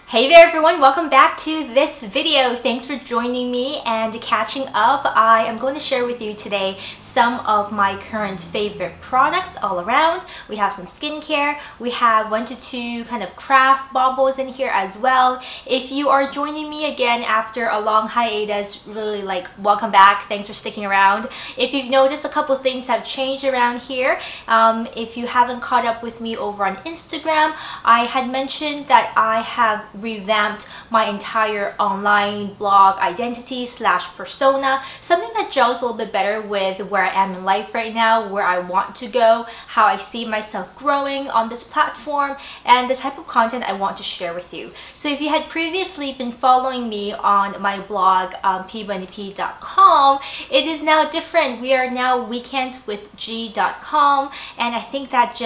Hey there everyone, welcome back to this video. Thanks for joining me and catching up. I am going to share with you today some of my current favorite products all around. We have some skincare, we have 1 to 2 kind of craft baubles in here as well. If you are joining me again after a long hiatus, really welcome back. Thanks for sticking around. If you've noticed, a couple things have changed around here. If you haven't caught up with me over on Instagram, I had mentioned that I have revamped my entire online blog identity / persona, something that gels a little bit better with where I am in life right now, where I want to go, how I see myself growing on this platform, and the type of content I want to share with you. So if you had previously been following me on my blog pbunnyp.com, it is now different. We are now weekendswithg.com, and I think that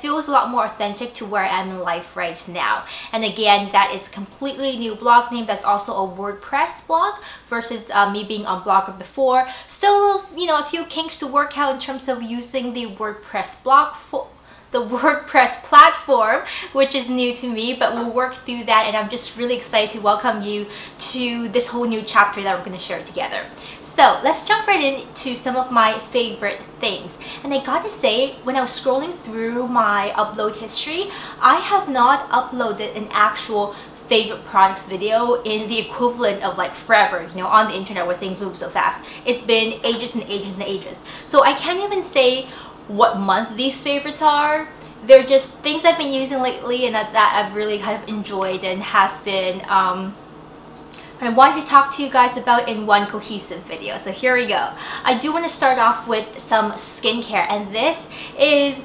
feels a lot more authentic to where I am in life right now. And again, that is a completely new blog name. That's also a WordPress blog versus me being on Blogger before. Still, a few kinks to work out in terms of using the WordPress blog for the WordPress platform, which is new to me, but we'll work through that, and I'm just really excited to welcome you to this whole new chapter that we're going to share together. So let's jump right into some of my favorite things. And I gotta say, when I was scrolling through my upload history, I have not uploaded an actual favorite products video in the equivalent of forever, on the internet where things move so fast. It's been ages and ages and ages. So I can't even say what month these favorites are. They're just things I've been using lately and that I've really kind of enjoyed and have been I wanted to talk to you guys about in one cohesive video. So here we go. I do want to start off with some skincare, and this is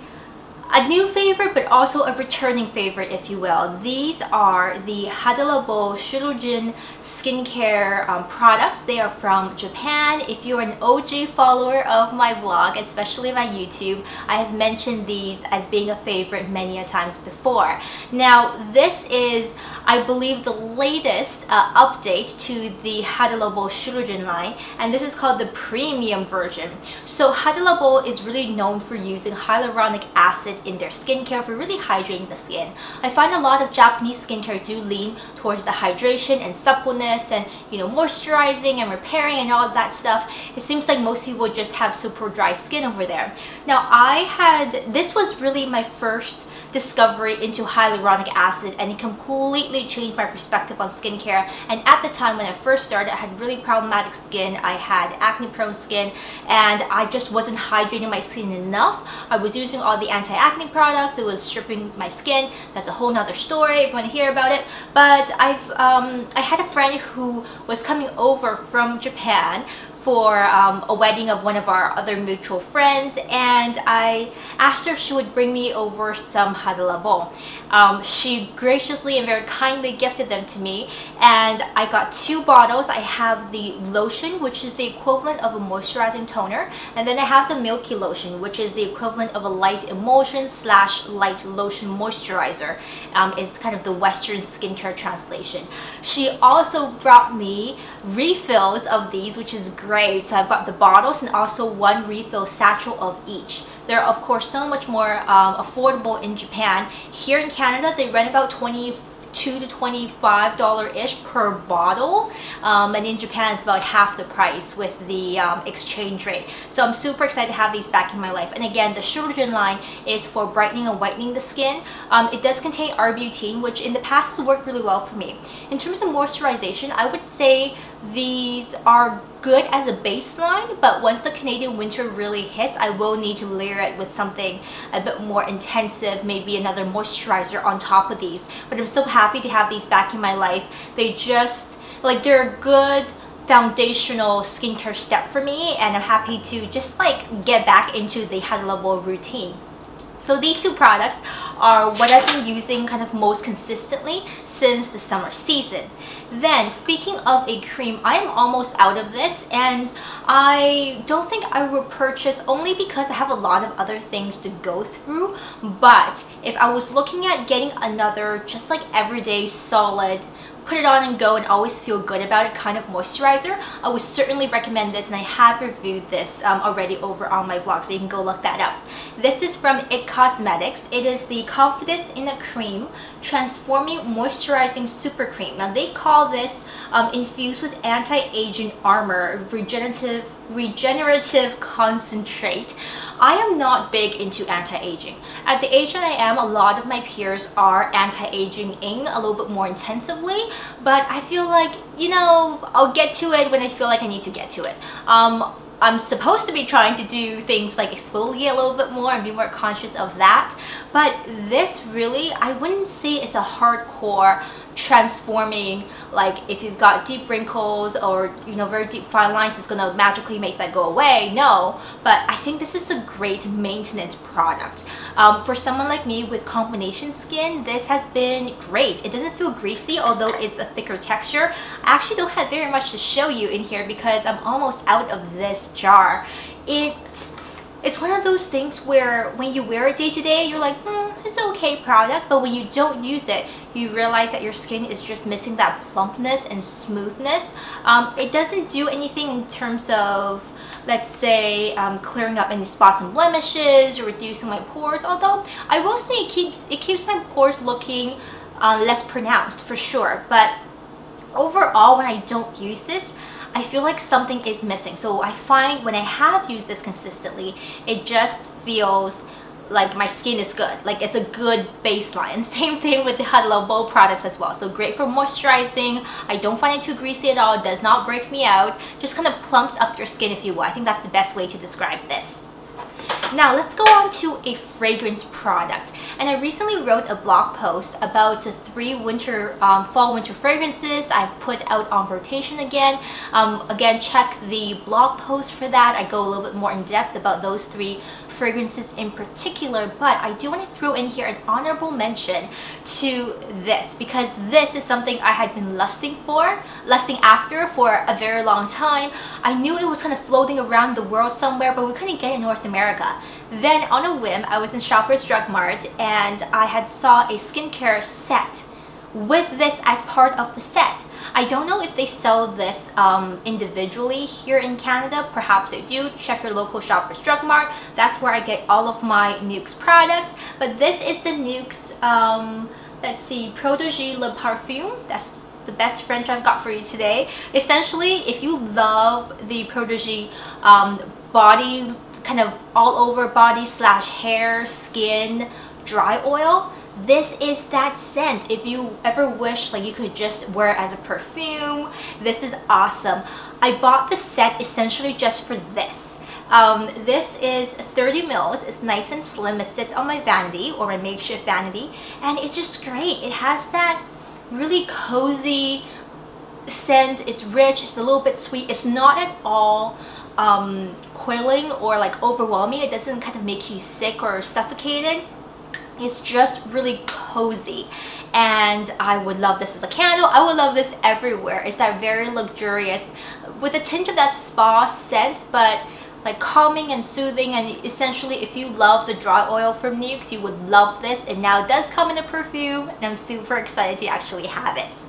a new favorite but also a returning favorite, if you will. These are the HADALABO Shirojyun skincare products. They are from Japan. If you're an OG follower of my blog, especially my YouTube, I have mentioned these as being a favorite many a times before. Now, this is, I believe, the latest update to the HADALABO Shirojyun line, and this is called the premium version. So HADALABO is really known for using hyaluronic acid in their skincare for really hydrating the skin. I find a lot of Japanese skincare do lean towards the hydration and suppleness and moisturizing and repairing and all that stuff. It seems like most people just have super dry skin over there. Now this was really my first discovery into hyaluronic acid, and it completely changed my perspective on skincare. And at the time when I first started, I had really problematic skin. I had acne prone skin, and I just wasn't hydrating my skin enough. I was using all the anti-acne products. It was stripping my skin. That's a whole nother story if you want to hear about it. But I had a friend who was coming over from Japan for a wedding of one of our other mutual friends, and I asked her if she would bring me over some HADALABO. She graciously and very kindly gifted them to me, and I got 2 bottles. I have the lotion, which is the equivalent of a moisturizing toner, and then I have the milky lotion, which is the equivalent of a light emulsion / light lotion moisturizer. Is kind of the Western skincare translation. She also brought me refills of these, which is great. So I've got the bottles and also 1 refill satchel of each. They're of course so much more affordable in Japan. Here in Canada, they run about $22 to $25-ish per bottle, and in Japan it's about half the price with the exchange rate. So I'm super excited to have these back in my life. And again, the Shirojyun line is for brightening and whitening the skin. It does contain R-butane, which in the past has worked really well for me. In terms of moisturization, I would say these are good as a baseline, but once the Canadian winter really hits, I will need to layer it with something a bit more intensive, maybe another moisturizer on top of these. But I'm so happy to have these back in my life. They just, they're a good foundational skincare step for me, and I'm happy to just get back into the HADALABO routine. So these 2 products are what I've been using kind of most consistently since the summer season. Then, speaking of a cream, I am almost out of this, and I don't think I will purchase, only because I have a lot of other things to go through. But if I was looking at getting another just everyday solid put it on and go and always feel good about it kind of moisturizer, I would certainly recommend this, and I have reviewed this already over on my blog, so you can go look that up. This is from IT Cosmetics. It is the Confidence in a Cream Transforming Moisturizing Super Cream. Now they call this infused with anti-aging armor regenerative concentrate. I am not big into anti-aging. At the age that I am, a lot of my peers are anti-aging-ing a little bit more intensively, but I feel like, you know, I'll get to it when I feel like I need to get to it. I'm supposed to be trying to do things like exfoliate a little bit more and be more conscious of that, but this really, I wouldn't say it's a hardcore transforming, like if you've got deep wrinkles or, you know, very deep fine lines, it's gonna magically make that go away. No, but I think this is a great maintenance product. For someone like me with combination skin, this has been great. It doesn't feel greasy, although it's a thicker texture. I actually don't have very much to show you in here because I'm almost out of this jar. It's one of those things where when you wear it day to day, you're like, it's an okay product, but when you don't use it, you realize that your skin is just missing that plumpness and smoothness. It doesn't do anything in terms of, let's say, clearing up any spots and blemishes or reducing my pores, although I will say it keeps my pores looking less pronounced for sure. But overall, when I don't use this, I feel like something is missing. So I find when I have used this consistently, it just feels like my skin is good, like it's a good baseline. Same thing with the HADALABO products as well. So great for moisturizing. I don't find it too greasy at all. It does not break me out. Just kind of plumps up your skin, if you will. I think that's the best way to describe this. Now let's go on to a fragrance product, and I recently wrote a blog post about the 3 fall winter fragrances I've put out on rotation again. Again, check the blog post for that. I go a little bit more in depth about those 3 fragrances in particular, but I do want to throw in here an honorable mention to this, because this is something I had been lusting after for a very long time. I knew it was kind of floating around the world somewhere, but we couldn't get it in North America. Then on a whim, I was in Shoppers Drug Mart and I had saw a skincare set with this as part of the set. I don't know if they sell this individually here in Canada. Perhaps they do. Check your local Shoppers Drug Mart. That's where I get all of my NUXE products. But this is the NUXE, let's see, Prodigieux Le Parfum. That's the best French I've got for you today. Essentially, if you love the Prodigieux body, kind of all over body / hair, skin, dry oil, this is that scent. If you ever wish like you could just wear it as a perfume, this is awesome. I bought the set essentially just for this. This is 30 mils. It's nice and slim. It sits on my vanity, or my makeshift vanity, and it's just great. It has that really cozy scent. It's rich. It's a little bit sweet. It's not at all coiling or like overwhelming. It doesn't kind of make you sick or suffocated. It's just really cozy, and I would love this as a candle. I would love this everywhere. It's that very luxurious with a tinge of that spa scent, but like calming and soothing. And essentially, if you love the dry oil from NUXE, you would love this. It now does come in a perfume, and I'm super excited to actually have it.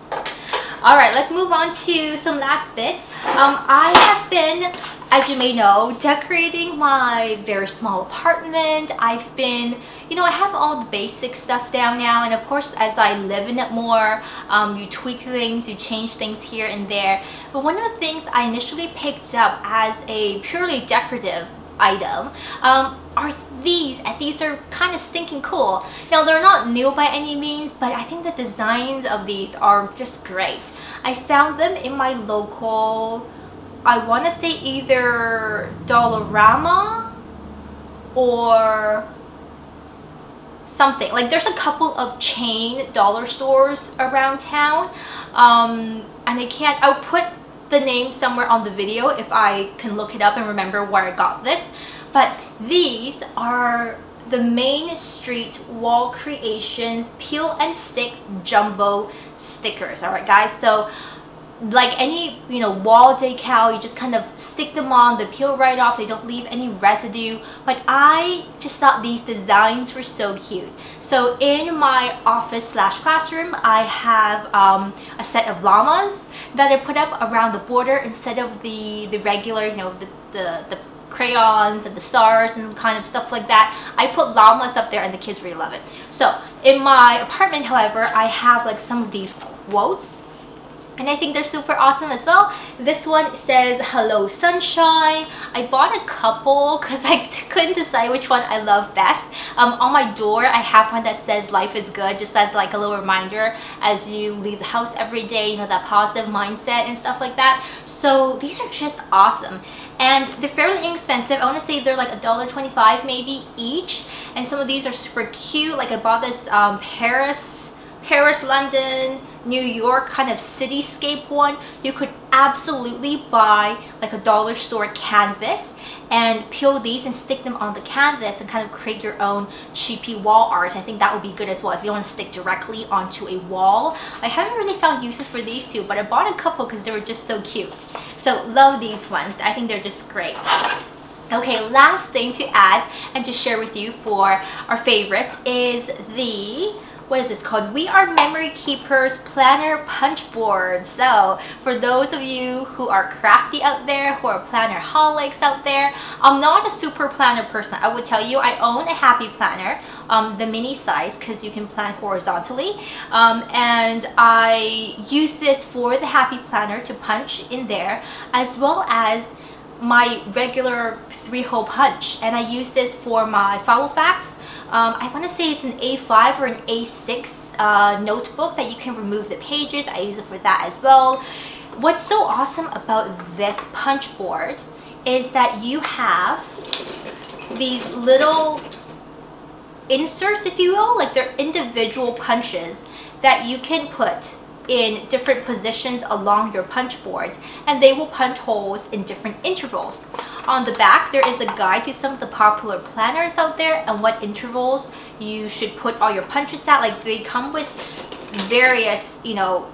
Alright, let's move on to some last bits. I have been, as you may know, decorating my very small apartment. I've been, you know, I have all the basic stuff down now, and of course as I live in it more, you tweak things, you change things here and there. But one of the things I initially picked up as a purely decorative item are these, and these are kind of stinking cool. Now they're not new by any means, but I think the designs of these are just great. I found them in my local, I want to say either Dollarama or something. Like there's a couple of chain dollar stores around town, and I'll put the name somewhere on the video if I can look it up and remember where I got this. But these are the Main Street Wall Creations Peel and Stick Jumbo stickers. Alright guys, so like any, you know, wall decal, you just kind of stick them on, they peel right off, they don't leave any residue. But I just thought these designs were so cute. So in my office slash classroom, I have a set of llamas that I put up around the border instead of the regular, you know, the crayons and the stars and kind of stuff like that. I put llamas up there and the kids really love it. So in my apartment, however, I have like some of these quotes, and I think they're super awesome as well. This one says, "Hello sunshine." I bought a couple because I couldn't decide which one I love best. On my door, I have one that says "Life is good," just as like a little reminder as you leave the house every day, you know, that positive mindset and stuff like that. So these are just awesome. And they're fairly inexpensive. I want to say they're like $1.25 maybe each. And some of these are super cute. Like I bought this Paris, London, New York kind of cityscape one. You could absolutely buy like a dollar store canvas and peel these and stick them on the canvas and kind of create your own cheapy wall art. I think that would be good as well if you want to stick directly onto a wall. I haven't really found uses for these two, but I bought a couple because they were just so cute. So love these ones. I think they're just great. Okay, last thing to add and to share with you for our favorites is the, what is this called? We Are Memory Keepers Planner Punch Board. So for those of you who are crafty out there, who are planner holics out there, I'm not a super planner person. I would tell you I own a Happy Planner, the mini size, because you can plan horizontally, and I use this for the Happy Planner to punch in there, as well as my regular 3-hole punch. And I use this for my Filofax. I want to say it's an A5 or an A6 notebook that you can remove the pages. I use it for that as well. What's so awesome about this punch board is that you have these little inserts, if you will, like they're individual punches that you can put in different positions along your punch board, and they will punch holes in different intervals. On the back, there is a guide to some of the popular planners out there and what intervals you should put all your punches at. Like they come with various, you know,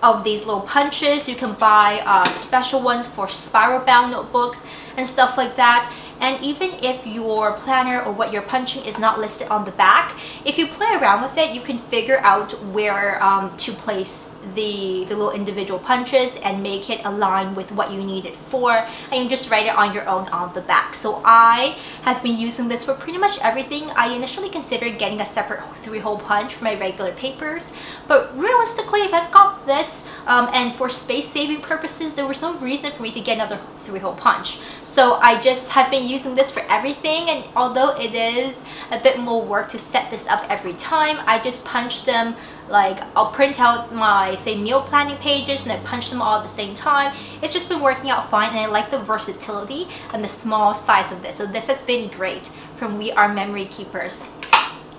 of these little punches. You can buy special ones for spiral bound notebooks and stuff like that. And even if your planner or what you're punching is not listed on the back, if you play around with it, you can figure out where to place the little individual punches and make it align with what you need it for, and you just write it on your own on the back. So I have been using this for pretty much everything. I initially considered getting a separate 3-hole punch for my regular papers, but realistically, if I've got this and for space saving purposes, there was no reason for me to get another 3-hole punch. So I just have been using this for everything, and although it is a bit more work to set this up every time, I just punch them. Like I'll print out my, say, meal planning pages and I punch them all at the same time. It's just been working out fine, and I like the versatility and the small size of this. So this has been great from We Are Memory Keepers.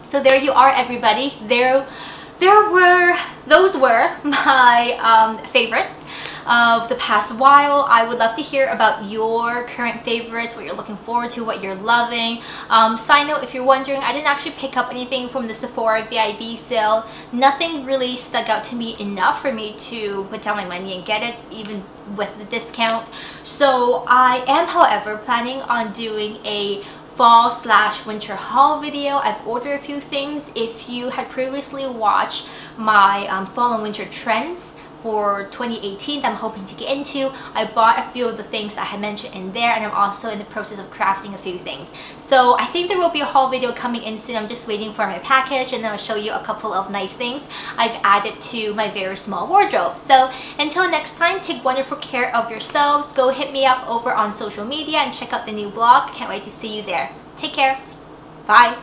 So there you are, everybody. Those were my favorites of the past while. I would love to hear about your current favorites, what you're looking forward to, what you're loving. Side note, if you're wondering, I didn't actually pick up anything from the Sephora VIB sale. Nothing really stuck out to me enough for me to put down my money and get it, even with the discount. So I am, however, planning on doing a fall/winter haul video. I've ordered a few things. If you had previously watched my fall and winter trends for 2018 that I'm hoping to get into, I bought a few of the things I had mentioned in there, and I'm also in the process of crafting a few things. So I think there will be a haul video coming in soon. I'm just waiting for my package, and then I'll show you a couple of nice things I've added to my very small wardrobe. So until next time, take wonderful care of yourselves. Go hit me up over on social media and check out the new blog. Can't wait to see you there. Take care. Bye.